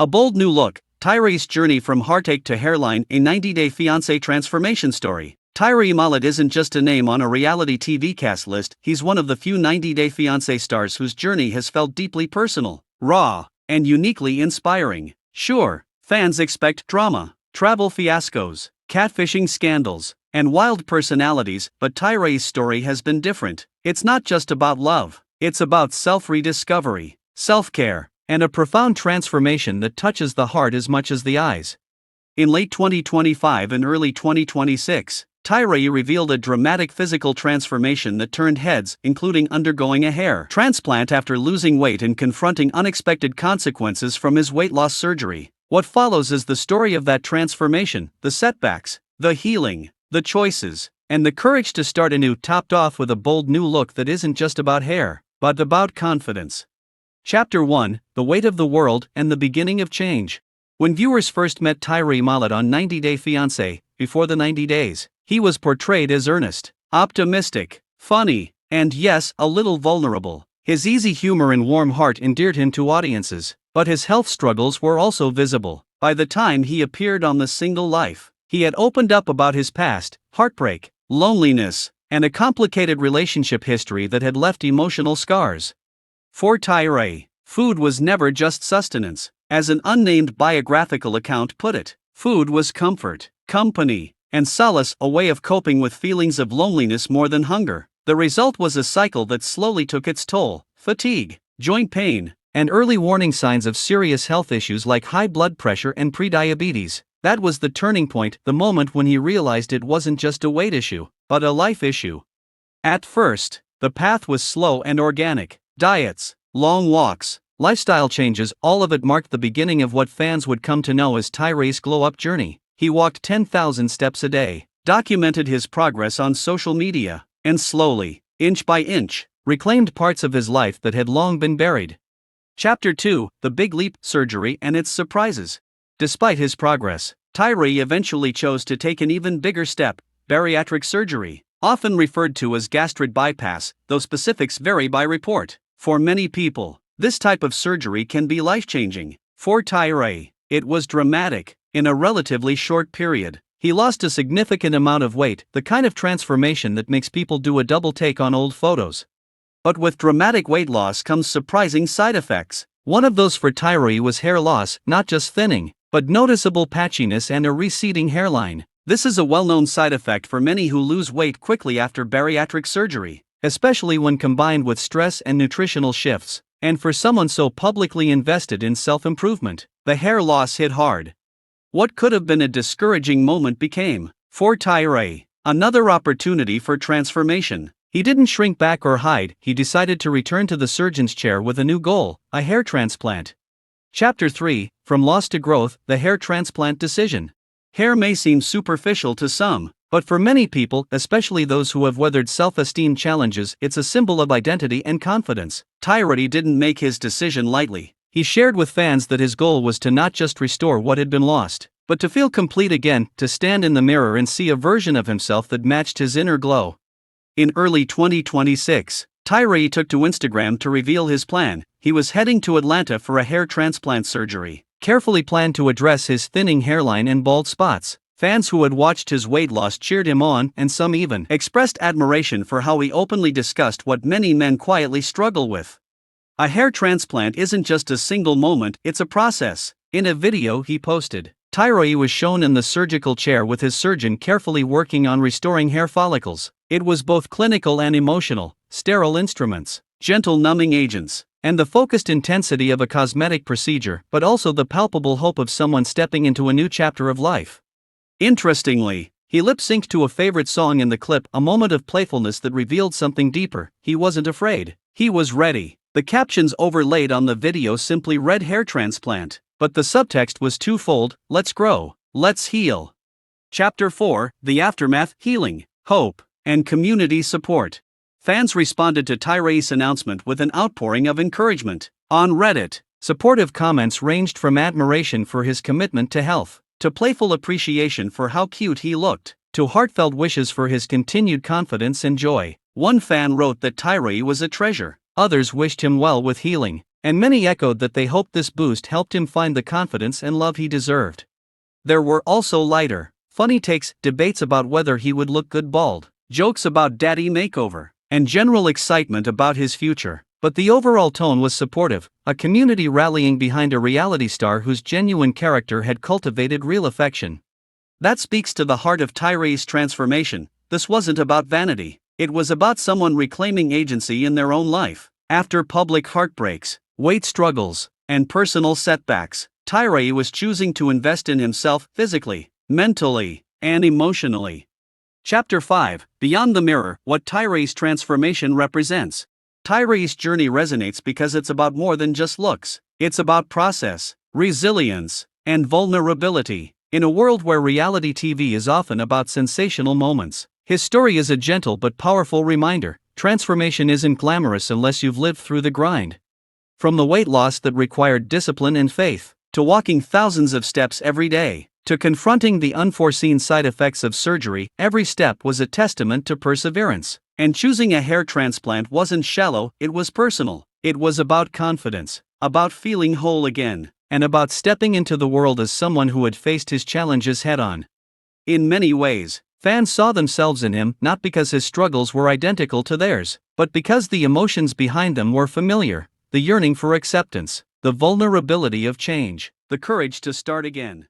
A bold new look, Tyray's journey from heartache to hairline, a 90-day fiancé transformation story. Tyray Mullet isn't just a name on a reality TV cast list, he's one of the few 90-day fiancé stars whose journey has felt deeply personal, raw, and uniquely inspiring. Sure, fans expect drama, travel fiascos, catfishing scandals, and wild personalities, but Tyray's story has been different. It's not just about love, it's about self-rediscovery, self-care, and a profound transformation that touches the heart as much as the eyes. In late 2025 and early 2026, Tyray revealed a dramatic physical transformation that turned heads, including undergoing a hair transplant after losing weight and confronting unexpected consequences from his weight loss surgery. What follows is the story of that transformation, the setbacks, the healing, the choices, and the courage to start anew, topped off with a bold new look that isn't just about hair, but about confidence. Chapter 1: The Weight of the World and the Beginning of Change. When viewers first met Tyray Mullet on 90 Day Fiancé, before the 90 days, he was portrayed as earnest, optimistic, funny, and yes, a little vulnerable. His easy humor and warm heart endeared him to audiences, but his health struggles were also visible. By the time he appeared on The Single Life, he had opened up about his past, heartbreak, loneliness, and a complicated relationship history that had left emotional scars. For Tyray, food was never just sustenance. As an unnamed biographical account put it, food was comfort, company, and solace, a way of coping with feelings of loneliness more than hunger. The result was a cycle that slowly took its toll: fatigue, joint pain, and early warning signs of serious health issues like high blood pressure and prediabetes. That was the turning point, the moment when he realized it wasn't just a weight issue, but a life issue. At first, the path was slow and organic. Diets, long walks, lifestyle changes, all of it marked the beginning of what fans would come to know as Tyray's glow-up journey. He walked 10,000 steps a day, documented his progress on social media, and slowly, inch by inch, reclaimed parts of his life that had long been buried. Chapter 2: The Big Leap, Surgery and Its Surprises. Despite his progress, Tyray eventually chose to take an even bigger step: bariatric surgery, often referred to as gastric bypass, though specifics vary by report. For many people, this type of surgery can be life-changing. For Tyray, it was dramatic. In a relatively short period, he lost a significant amount of weight, the kind of transformation that makes people do a double take on old photos. But with dramatic weight loss comes surprising side effects. One of those for Tyray was hair loss, not just thinning, but noticeable patchiness and a receding hairline. This is a well-known side effect for many who lose weight quickly after bariatric surgery, especially when combined with stress and nutritional shifts. And for someone so publicly invested in self-improvement, the hair loss hit hard. What could have been a discouraging moment became, for Tyray, another opportunity for transformation. He didn't shrink back or hide, he decided to return to the surgeon's chair with a new goal: a hair transplant. Chapter 3: From Loss to Growth, the Hair Transplant Decision. Hair may seem superficial to some, but for many people, especially those who have weathered self-esteem challenges, it's a symbol of identity and confidence. Tyray didn't make his decision lightly. He shared with fans that his goal was to not just restore what had been lost, but to feel complete again, to stand in the mirror and see a version of himself that matched his inner glow. In early 2026, Tyray took to Instagram to reveal his plan. He was heading to Atlanta for a hair transplant surgery, carefully planned to address his thinning hairline and bald spots. Fans who had watched his weight loss cheered him on, and some even expressed admiration for how he openly discussed what many men quietly struggle with. A hair transplant isn't just a single moment, it's a process. In a video he posted, Tyray was shown in the surgical chair with his surgeon carefully working on restoring hair follicles. It was both clinical and emotional: sterile instruments, gentle numbing agents, and the focused intensity of a cosmetic procedure, but also the palpable hope of someone stepping into a new chapter of life. Interestingly, he lip-synced to a favorite song in the clip, a moment of playfulness that revealed something deeper. He wasn't afraid. He was ready. The captions overlaid on the video simply read hair transplant, but the subtext was twofold: let's grow, let's heal. Chapter 4: The Aftermath, Healing, Hope, and Community Support. Fans responded to Tyray's announcement with an outpouring of encouragement. On Reddit, supportive comments ranged from admiration for his commitment to health, to playful appreciation for how cute he looked, to heartfelt wishes for his continued confidence and joy. One fan wrote that Tyray was a treasure. Others wished him well with healing. and many echoed that they hoped this boost helped him find the confidence and love he deserved. There were also lighter, funny takes, debates about whether he would look good bald, jokes about daddy makeover, and general excitement about his future. But the overall tone was supportive, a community rallying behind a reality star whose genuine character had cultivated real affection. That speaks to the heart of Tyray's transformation. This wasn't about vanity, it was about someone reclaiming agency in their own life. After public heartbreaks, weight struggles, and personal setbacks, Tyray was choosing to invest in himself physically, mentally, and emotionally. Chapter 5, Beyond the Mirror, What Tyray's Transformation Represents. Tyray's journey resonates because it's about more than just looks. It's about process, resilience, and vulnerability. In a world where reality TV is often about sensational moments, his story is a gentle but powerful reminder. Transformation isn't glamorous unless you've lived through the grind. From the weight loss that required discipline and faith, to walking thousands of steps every day, to confronting the unforeseen side effects of surgery, every step was a testament to perseverance. And choosing a hair transplant wasn't shallow, it was personal. It was about confidence, about feeling whole again, and about stepping into the world as someone who had faced his challenges head-on. In many ways, fans saw themselves in him not because his struggles were identical to theirs, but because the emotions behind them were familiar: the yearning for acceptance, the vulnerability of change, the courage to start again.